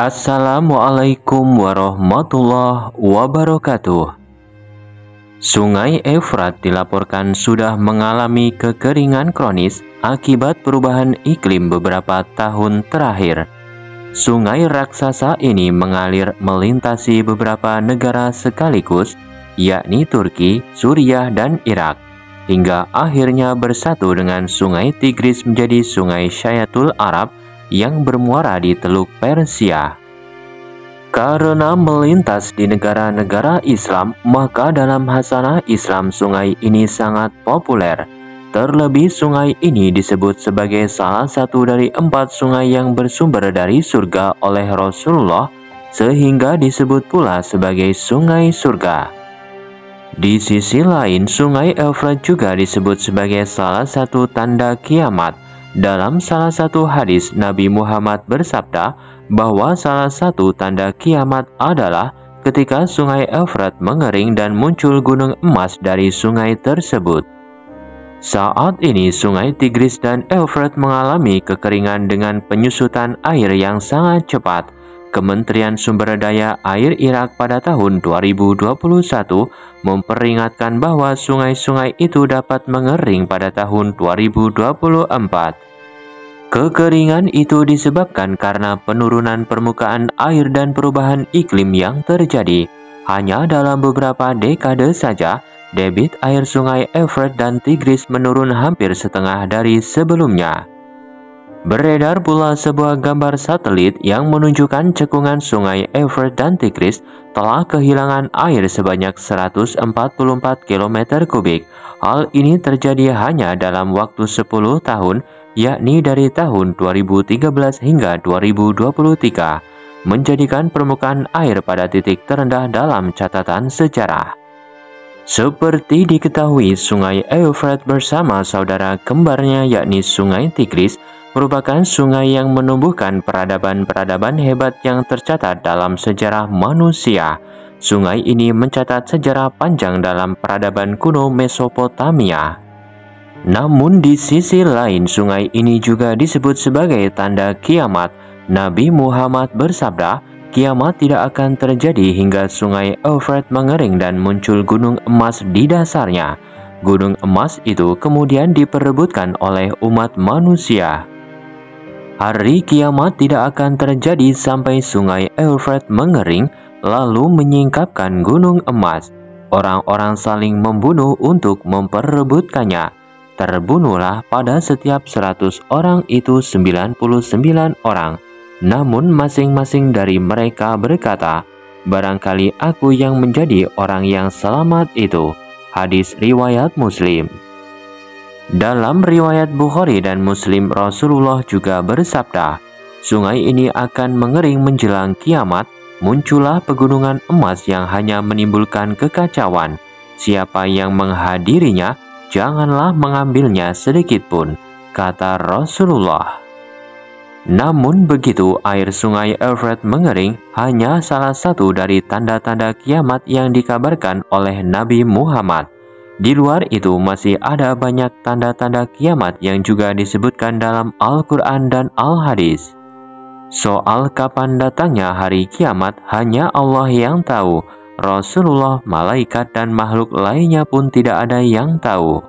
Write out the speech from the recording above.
Assalamualaikum warahmatullahi wabarakatuh. Sungai Efrat dilaporkan sudah mengalami kekeringan kronis akibat perubahan iklim beberapa tahun terakhir. Sungai raksasa ini mengalir melintasi beberapa negara sekaligus, yakni Turki, Suriah, dan Irak, hingga akhirnya bersatu dengan Sungai Tigris menjadi Sungai Syayatul Arab yang bermuara di Teluk Persia. Karena melintas di negara-negara Islam, maka dalam hasanah Islam sungai ini sangat populer. Terlebih sungai ini disebut sebagai salah satu dari 4 sungai yang bersumber dari surga oleh Rasulullah, sehingga disebut pula sebagai sungai surga. Di sisi lain, sungai Efrat juga disebut sebagai salah satu tanda kiamat. Dalam salah satu hadis, Nabi Muhammad bersabda bahwa salah satu tanda kiamat adalah ketika sungai Efrat mengering dan muncul gunung emas dari sungai tersebut. Saat ini sungai Tigris dan Efrat mengalami kekeringan dengan penyusutan air yang sangat cepat. Kementerian Sumber Daya Air Irak pada tahun 2021 memperingatkan bahwa sungai-sungai itu dapat mengering pada tahun 2024. Kekeringan itu disebabkan karena penurunan permukaan air dan perubahan iklim yang terjadi. Hanya dalam beberapa dekade saja, debit air sungai Efrat dan Tigris menurun hampir setengah dari sebelumnya. Beredar pula sebuah gambar satelit yang menunjukkan cekungan sungai Efrat dan Tigris telah kehilangan air sebanyak 144 km kubik. Hal ini terjadi hanya dalam waktu 10 tahun, yakni dari tahun 2013 hingga 2023, menjadikan permukaan air pada titik terendah dalam catatan sejarah. Seperti diketahui, sungai Efrat bersama saudara kembarnya yakni sungai Tigris merupakan sungai yang menumbuhkan peradaban-peradaban hebat yang tercatat dalam sejarah manusia. Sungai ini mencatat sejarah panjang dalam peradaban kuno Mesopotamia. Namun di sisi lain, sungai ini juga disebut sebagai tanda kiamat. Nabi Muhammad bersabda, kiamat tidak akan terjadi hingga sungai Efrat mengering dan muncul gunung emas di dasarnya. Gunung emas itu kemudian diperebutkan oleh umat manusia. Hari kiamat tidak akan terjadi sampai sungai Efrat mengering lalu menyingkapkan gunung emas. Orang-orang saling membunuh untuk memperebutkannya. Terbunuhlah pada setiap 100 orang itu 99 orang. Namun masing-masing dari mereka berkata, barangkali aku yang menjadi orang yang selamat itu. Hadis riwayat Muslim. Dalam riwayat Bukhari dan Muslim, Rasulullah juga bersabda, sungai ini akan mengering menjelang kiamat, muncullah pegunungan emas yang hanya menimbulkan kekacauan. Siapa yang menghadirinya, janganlah mengambilnya sedikit pun, kata Rasulullah. Namun begitu air sungai Efrat mengering hanya salah satu dari tanda-tanda kiamat yang dikabarkan oleh Nabi Muhammad. Di luar itu masih ada banyak tanda-tanda kiamat yang juga disebutkan dalam Al-Quran dan Al-Hadis. Soal kapan datangnya hari kiamat hanya Allah yang tahu. Rasulullah, malaikat, dan makhluk lainnya pun tidak ada yang tahu.